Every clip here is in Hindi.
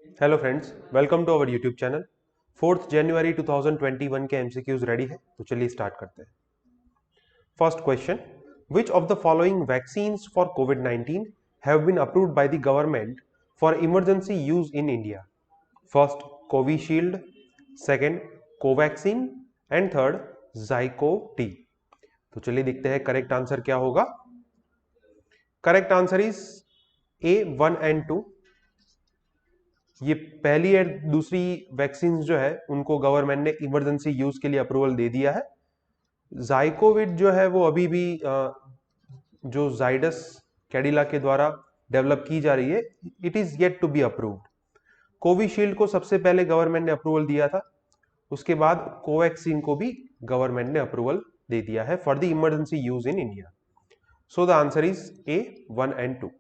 Hello friends, welcome to our YouTube channel. 4 जनवरी 2021 के एमसीक्यूज रेडी है, तो चलिए स्टार्ट करते हैं। First question, which of the following vaccines for कोविड-19 have been approved by the government for emergency use in India? First Covishield, second Covaxin and third ZyCoV D. तो चलिए देखते हैं करेक्ट आंसर क्या होगा। Correct answer is a 1 and 2। ये पहली और दूसरी वैक्सीन जो है उनको गवर्नमेंट ने इमरजेंसी यूज के लिए अप्रूवल दे दिया है। जाइकोविड जो है वो अभी भी जो जाइडस कैडिला के द्वारा डेवलप की जा रही है, it is yet to be approved. Covishield को सबसे पहले गवर्नमेंट ने अप्रूवल दिया था, उसके बाद कोवैक्सीन को भी गवर्नमेंट ने अप्रूवल दे दिया है for the emergency use in India. So the answer is a 1 and 2।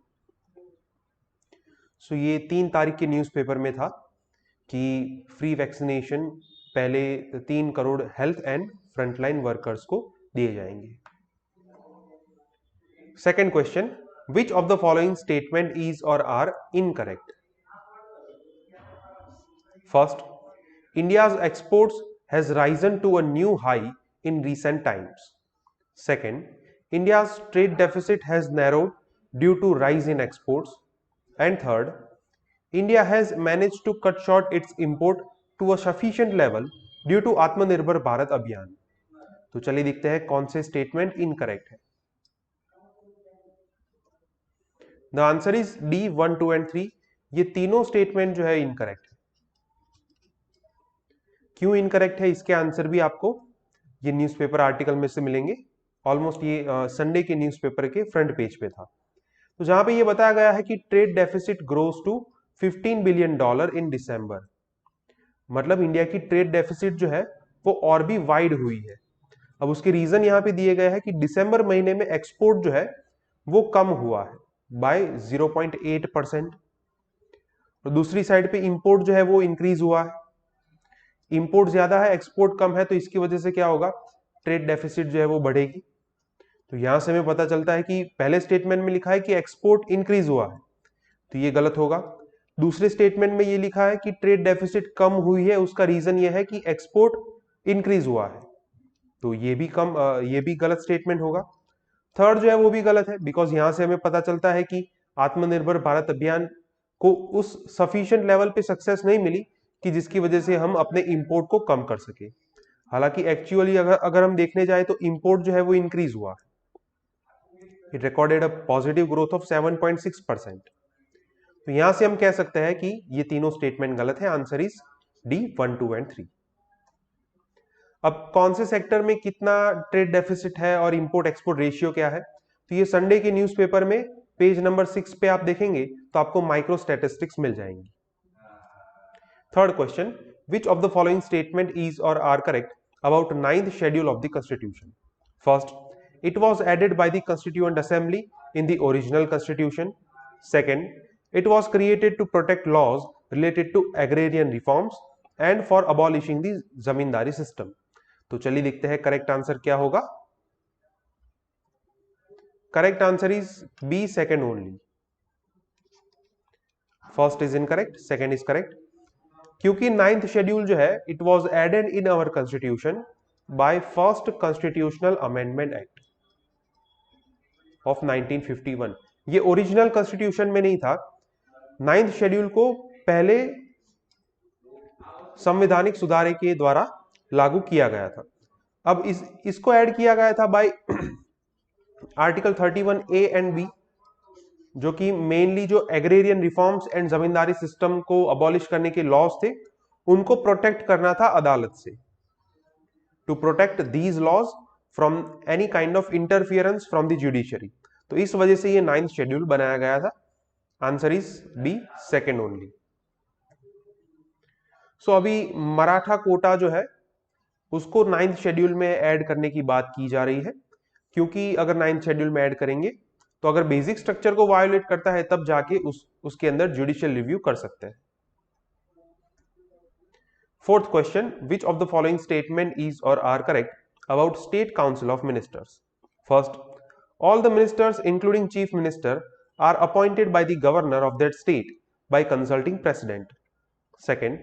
सो ये 3 तारीख के न्यूज़पेपर में था कि फ्री वैक्सीनेशन पहले 3 crore health and frontline workers को दिए जाएंगे। Second question, which of the following statement is और are incorrect? First, India's exports has risen to a new high in recent times. Second, India's trade deficit has narrowed due to rise in exports. And third, India has managed to cut short its import to a sufficient level due to आत्मनिर्भर भारत अभियान। तो चलिए देखते हैं कौन से स्टेटमेंट इनकरेक्ट है। The answer is D 1, 2 and 3। ये तीनों स्टेटमेंट जो है इनकरेक्ट है। क्यों इनकरेक्ट है इसके आंसर भी आपको ये न्यूज़पेपर आर्टिकल में से मिलेंगे। ऑलमोस्ट ये संडे के न्यूज़पेपर के फ्रंट पेज पे था। तो जहां पे ये बताया गया है कि trade deficit grows to $15 billion in December, मतलब इंडिया की ट्रेड डेफिसिट जो है वो और भी वाइड हुई है। अब उसके रीजन यहां पे दिए गए हैं कि दिसंबर महीने में एक्सपोर्ट जो है वो कम हुआ है बाय 0.8%, और दूसरी साइड पे इंपोर्ट जो है वो इंक्रीज हुआ है। इंपोर्ट ज्यादा है, एक्सपोर्ट कम है, तो इसकी वजह से क्या होगा, ट्रेड डेफिसिट जो है वो बढ़ेगी। तो यहां से हमें पता चलता है कि पहले स्टेटमेंट में लिखा है कि एक्सपोर्ट इंक्रीज हुआ है, तो ये गलत होगा। दूसरे स्टेटमेंट में ये लिखा है कि ट्रेड डेफिसिट कम हुई है, उसका रीजन ये है कि एक्सपोर्ट इंक्रीज हुआ है, तो ये भी गलत स्टेटमेंट होगा। थर्ड जो है वो भी गलत है, बिकॉज यहां से हमें पता चलता है कि आत्मनिर्भर भारत अभियान को उस सफिशिएंट लेवल पे सक्सेस नहीं मिली कि जिसकी वजह से हम अपने इंपोर्ट को कम कर सके। हालांकि एक्चुअली अगर हम देखने जाए तो इंपोर्ट जो है वो इंक्रीज हुआ है। It recorded a positive growth of 7.6%। तो यहां से हम कह सकते हैं कि ये तीनों स्टेटमेंट गलत है। Answer is D 1, 2 and 3। अब कौन से सेक्टर में कितना ट्रेड डेफिसिट है और इंपोर्ट एक्सपोर्ट रेशियो क्या है, तो ये संडे के न्यूज़पेपर में पेज नंबर 6 पे आप देखेंगे तो आपको माइक्रो स्टैटिस्टिक्स मिल जाएंगी। Third question, which of the following statement is और are correct about 9th schedule of the constitution? First, it was added by the Constituent Assembly in the original Constitution. Second, it was created to protect laws related to agrarian reforms and for abolishing the zamindari system. तो चलिए देखते हैं करेक्ट आंसर क्या होगा। Correct answer is B, second only. First is incorrect, second is correct, क्योंकि 9th शेड्यूल जो है it was added in our constitution by first constitutional amendment act of 1951। ये ओरिजिनल कॉन्स्टिट्यूशन में नहीं था। 9th शेड्यूल को पहले संवैधानिक सुधारे के द्वारा लागू किया गया था। अब इसको ऐड किया गया था bye article 31A and B, जो कि मेनली जो agrarian reforms and zamindari system को अबॉलिश करने के लॉज थे उनको प्रोटेक्ट करना था अदालत से, to protect these laws from any kind of interference from the judiciary. तो इस वजह से ये 9th शेड्यूल बनाया गया था। Answer is B, second only. So अभी मराठा कोटा जो है उसको 9th शेड्यूल में ऐड करने की बात की जा रही है, क्योंकि अगर 9th शेड्यूल में ऐड करेंगे तो अगर बेसिक स्ट्रक्चर को वायोलेट करता है तब जाके उसके अंदर जुडिशियल रिव्यू कर सकते हैं। Fourth question, which of the following statement is और are correct about state council of ministers? First, all the ministers including chief minister are appointed by the governor of that state by consulting president. Second,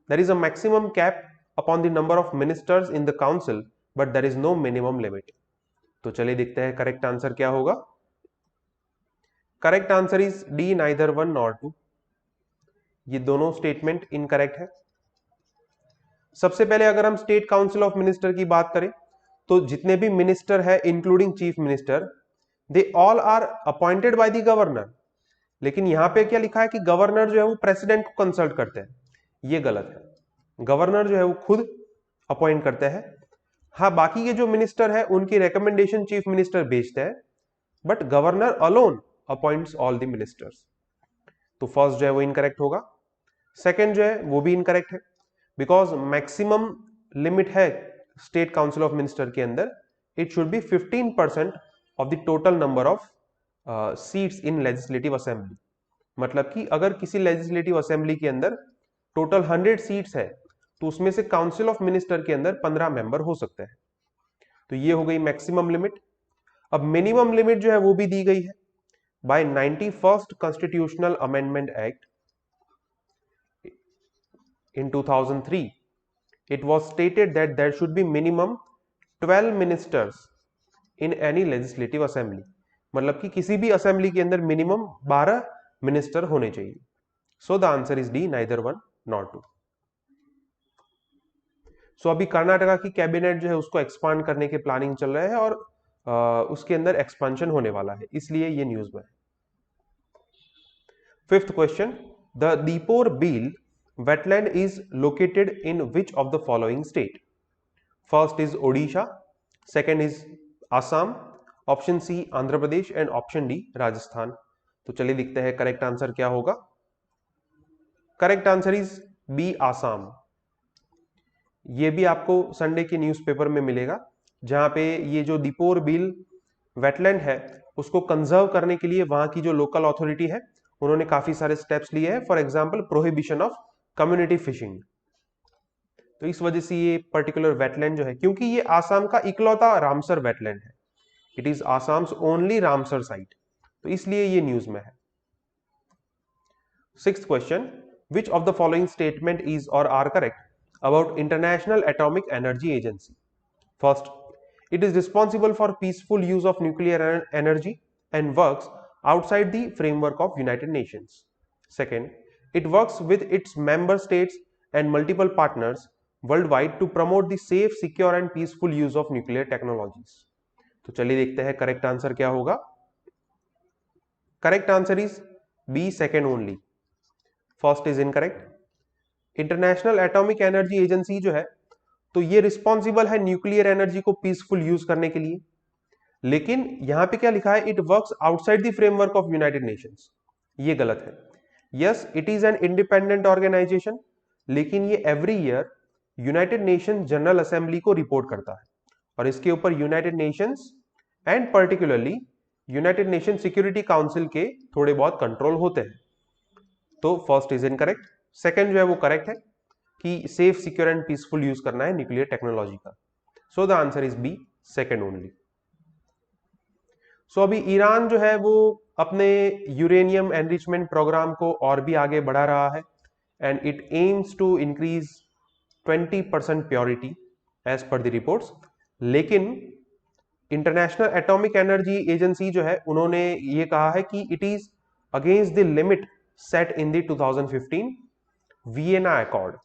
there is a maximum cap upon the number of ministers in the council, but there is no minimum limit. तो चलिए देखते हैं करेक्ट आंसर क्या होगा. Correct answer is D, neither 1 nor 2. ये दोनों स्टेटमेंट इनकरेक्ट है. सबसे पहले अगर हम स्टेट काउंसिल ऑफ मिनिस्टर की बात करें तो जितने भी मिनिस्टर है including chief minister, they all are appointed by the governor. लेकिन यहां पे क्या लिखा है कि गवर्नर जो है वो प्रेसिडेंट को कंसल्ट करते हैं. ये गलत है. गवर्नर जो है वो खुद अपॉइंट करते हैं. हाँ, बाकी के जो मिनिस्टर है उनकी रिकमेंडेशन चीफ मिनिस्टर भेजते हैं, but governor alone appoints all the ministers. तो फर्स्ट जो है वो इनकरेक्ट होगा. सेकंड जो है वो भी इनकरेक्ट है, बिकॉज मैक्सिमम लिमिट है स्टेट काउंसिल ऑफ मिनिस्टर के अंदर, it should be 15% of the total number of seats in legislative assembly. मतलब कि अगर किसी लेजिस्लेटिव असेंबली के अंदर टोटल 100 सीट्स है तो उसमें से काउंसिल ऑफ मिनिस्टर के अंदर 15 मेंबर हो सकते हैं. तो ये हो गई मैक्सिमम लिमिट. अब मिनिमम लिमिट जो है वो भी दी गई है by 91st constitutional amendment act in 2003. It was stated that there should be minimum 12 ministers in any legislative assembly. मतलब कि किसी भी असेंबली के अंदर मिनिमम 12 मिनिस्टर होने चाहिए. सो the answer is D, neither 1 nor 2. सो अभी कर्नाटका की कैबिनेट जो है उसको एक्सपांड करने के प्लानिंग चल रहे हैं और उसके अंदर एक्सपांशन होने वाला है, इसलिए ये न्यूज में. Fifth question, the Deepor bill wetland is located in which of the following state? First is Odisha, second is Assam, option C Andhra Pradesh and option D Rajasthan. तो चलिए देखते हैं करेक्ट आंसर क्या होगा. Correct answer is B, Assam. ये भी आपको संडे के न्यूज़पेपर में मिलेगा, जहां पे ये जो दीपोर बील वेटलैंड है उसको कंजर्व करने के लिए वहां की जो लोकल अथॉरिटी है उन्होंने काफी सारे स्टेप्स लिए हैं. For example prohibition of community fishing. तो इस वजह से ये पर्टिकुलर वेटलैंड जो है, क्योंकि ये आसाम का इकलौता रामसर वेटलैंड है, it is Assam's only Ramsar site, तो इसलिए ये न्यूज में है. Sixth question, which of the following statement is और are correct about International atomic energy Agency? First, it is responsible for peaceful use of nuclear energy and works outside the framework of United Nations. Second, it works with its member states and multiple partners worldwide to promote the safe, secure and peaceful use of nuclear technologies. तो चलिए देखते हैं करेक्ट आंसर क्या होगा. Correct answer is B, second only. First is incorrect. International atomic energy agency जो है तो ये रिस्पॉन्सिबल है न्यूक्लियर एनर्जी को पीसफुल यूज करने के लिए, लेकिन यहां पे क्या लिखा है, it works outside the framework of United Nations. ये गलत है. Yes, it is an independent organisation, लेकिन ये every year United Nation General Assembly को रिपोर्ट करता है और इसके ऊपर United Nations and particularly United nation security council के थोड़े बहुत कंट्रोल होते हैं. तो फर्स्ट इज इनकरेक्ट. सेकेंड जो है वो करेक्ट है कि safe, secure and peaceful use करना है न्यूक्लियर टेक्नोलॉजी का. So the answer is B, second only. So अभी ईरान जो है वो अपने यूरेनियम एनरिचमेंट प्रोग्राम को और भी आगे बढ़ा रहा है and it aims to increase 20% purity as per the reports. लेकिन इंटरनेशनल एटॉमिक एनर्जी एजेंसी जो है उन्होंने ये कहा है कि it is against the limit set in the 2015 Vienna accord.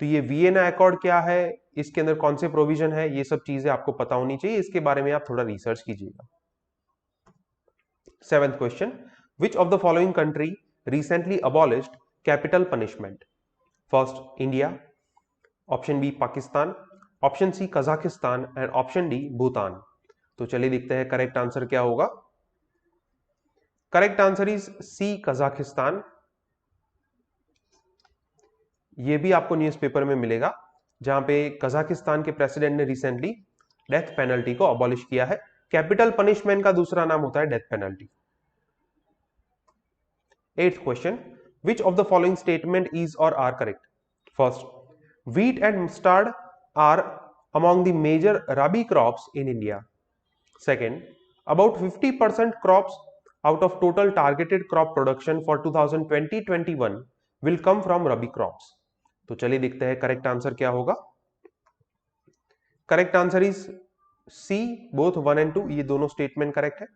तो ये वियना अकॉर्ड क्या है, इसके अंदर कौन से प्रोविजन है, ये सब चीजें आपको पता होनी चाहिए. इसके बारे में आप थोड़ा रिसर्च कीजिएगा. Seventh question, which of the following country recently abolished capital punishment? First, India, option B Pakistan, option C Kazakhstan and option D Bhutan. तो चलिए देखते हैं करेक्ट आंसर क्या होगा. Correct answer is C, Kazakhstan. ये भी आपको न्यूज़पेपर में मिलेगा, जहां पे कजाकिस्तान के प्रेसिडेंट ने रिसेंटली डेथ पेनल्टी को अबॉलिश किया है. कैपिटल पनिशमेंट का दूसरा नाम होता है death penalty. Eighth question, which of the following statement is और are correct? First, wheat and mustard are among the major rabi crops in India. Second, about 50% crops out of total targeted crop production for 2020-21 will come from rabi crops. तो चलिए देखते हैं करेक्ट आंसर क्या होगा। Correct answer is C, both 1 and 2, ये दोनों स्टेटमेंट करेक्ट है।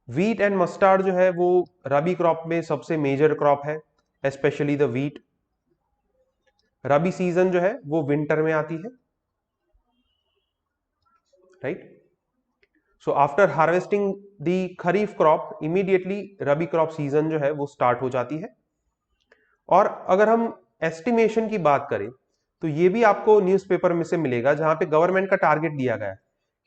व्हीट एंड मस्टर्ड जो है वो रबी क्रॉप में सबसे मेजर क्रॉप है, specially the wheat. Rabi season जो है वो विंटर में आती है, right. So after harvesting the kharif crop immediately rabi crop season जो है वो स्टार्ट हो जाती है। और अगर हम एस्टिमेशन की बात करें तो ये भी आपको न्यूज़पेपर में से मिलेगा, जहां पे गवर्नमेंट का टारगेट दिया गया है।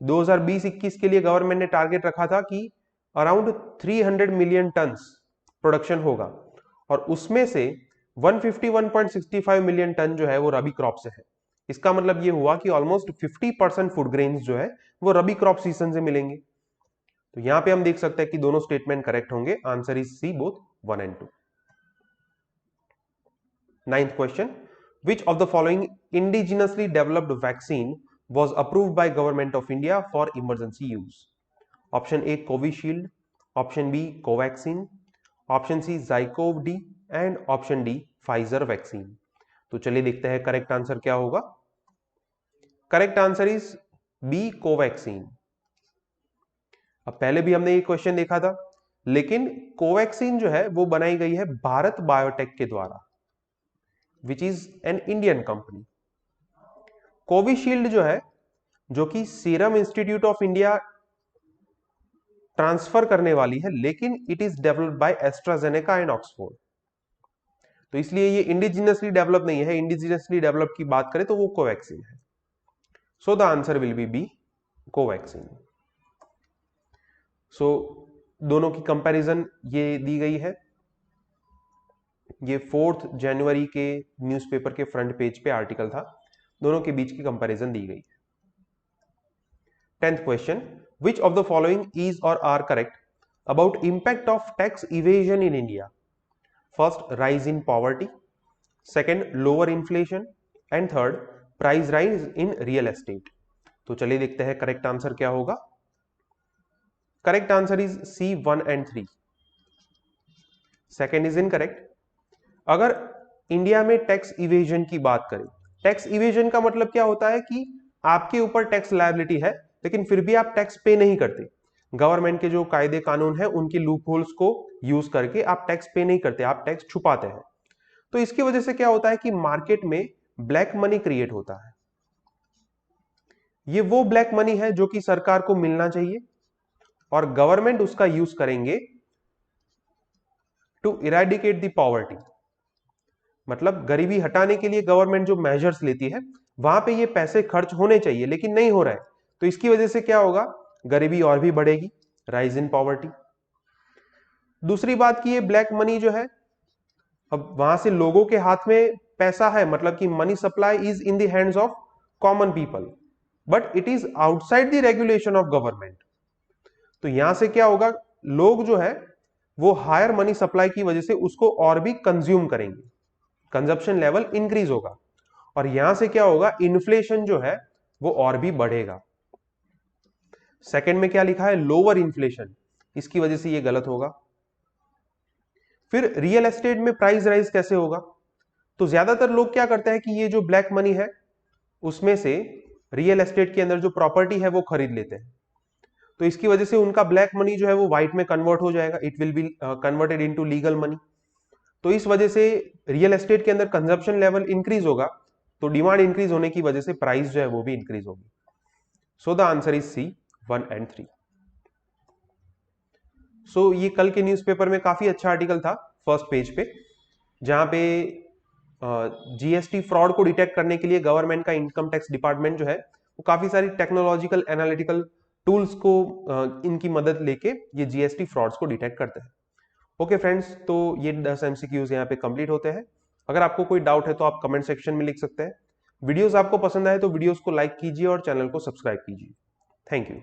2020-21 के लिए गवर्नमेंट ने टारगेट रखा था कि अराउंड 300 मिलियन टन्स प्रोडक्शन होगा, और उसमें से 151.65 मिलियन टन जो है वो रबी क्रॉप से है। इसका मतलब ये हुआ कि ऑलमोस्ट 50% फूड ग्रेन्स जो है वो रबी क्रॉप सीजन से मिलेंगे। तो यहां पे हम देख सकते हैं कि दोनों स्टेटमेंट करेक्ट होंगे। Answer is C, both 1 and 2। Ninth question, which of the following indigenously developed vaccine was approved by Government of India for emergency use? Option A Covishield, option B Covaxin, option C Zycov-D and option D Pfizer vaccine। तो चलिए देखते हैं करेक्ट आंसर क्या होगा। Correct answer is B Covaxin. अब पहले भी हमने ये क्वेश्चन देखा था, लेकिन कोवैक्सीन जो है वो बनाई गई है भारत बायोटेक के द्वारा, which is an Indian company. Covishield जो है, जो कि serum institute of India transfer करने वाली है, लेकिन it is developed by AstraZeneca and Oxford. तो इसलिए ये इंडिजिनसली डेवलप नहीं है। इंडिजिनसली डेवलप की बात करें तो वो कोवैक्सीन है। So the answer will be B, Covaxin. So दोनों की कंपैरिजन ये दी गई है। ये 4 जनवरी के न्यूज़पेपर के फ्रंट पेज पे आर्टिकल था, दोनों के बीच की कंपैरिजन दी गई। 10th question, which of the following is or are correct about impact of tax evasion in India? First, rise in poverty, second, lower inflation, and third, price rise in real estate। तो चलिए देखते हैं करेक्ट आंसर क्या होगा। Correct answer is C 1 and 3। Second is incorrect. अगर इंडिया में टैक्स इवेजन की बात करें, टैक्स इवेजन का मतलब क्या होता है कि आपके ऊपर टैक्स लायबिलिटी है, लेकिन फिर भी आप टैक्स पे नहीं करते। गवर्नमेंट के जो कायदे कानून है उनके लूप होल्स को यूज करके आप टैक्स पे नहीं करते, आप टैक्स छुपाते हैं। तो इसकी वजह से क्या होता है कि मार्केट में ब्लैक मनी क्रिएट होता है। ये वो ब्लैक मनी है जो कि सरकार को मिलना चाहिए, और गवर्नमेंट उसका यूज करेंगे टू इरेडिकेट द पॉवर्टी। मतलब गरीबी हटाने के लिए गवर्नमेंट जो मेजर्स लेती है, वहां पे ये पैसे खर्च होने चाहिए, लेकिन नहीं हो रहा है। तो इसकी वजह से क्या होगा, गरीबी और भी बढ़ेगी, राइज इन पॉवर्टी। दूसरी बात की ये ब्लैक मनी जो है, अब वहां से लोगों के हाथ में पैसा है, मतलब कि money supply is in the hands of common people, but it is outside the regulation of government. तो यहां से क्या होगा, लोग जो है वो हायर मनी सप्लाई की वजह से उसको और भी कंज्यूम करेंगे, कंजप्शन लेवल इंक्रीज होगा, और यहां से क्या होगा, इन्फ्लेशन जो है वो और भी बढ़ेगा। सेकंड में क्या लिखा है, लोअर इन्फ्लेशन, इसकी वजह से ये गलत होगा। फिर रियल एस्टेट में प्राइस राइज कैसे होगा, तो ज्यादातर लोग क्या करते हैं कि ये जो ब्लैक मनी है उसमें से रियल एस्टेट के अंदर जो प्रॉपर्टी है वो खरीद लेते हैं। तो इसकी वजह से उनका ब्लैक मनी जो है वो व्हाइट में कन्वर्ट हो जाएगा, it will be converted into legal money. तो इस वजह से रियल एस्टेट के अंदर कंजप्शन लेवल इंक्रीज होगा, तो डिमांड इंक्रीज होने की वजह से प्राइस जो है वो भी इंक्रीज होगी। So the answer is C 1 and 3। So ये कल के न्यूज़पेपर में काफी अच्छा आर्टिकल था फर्स्ट पेज पे, जहां पे जीएसटी फ्रॉड को डिटेक्ट करने के लिए गवर्नमेंट का इनकम टैक्स डिपार्टमेंट जो है वो काफी सारी टेक्नोलॉजिकल एनालिटिकल टूल्स को इनकी मदद लेके ये जीएसटी फ्रॉड्स को डिटेक्ट करते हैं। ओके फ्रेंड्स, तो ये 10 एमसीक्यूज यहाँ पे कंप्लीट होते हैं। अगर आपको कोई डाउट है तो आप कमेंट सेक्शन में लिख सकते हैं। वीडियोस आपको पसंद आए तो वीडियोस को लाइक कीजिए और चैनल को सब्सक्राइब कीजिए। Thank you.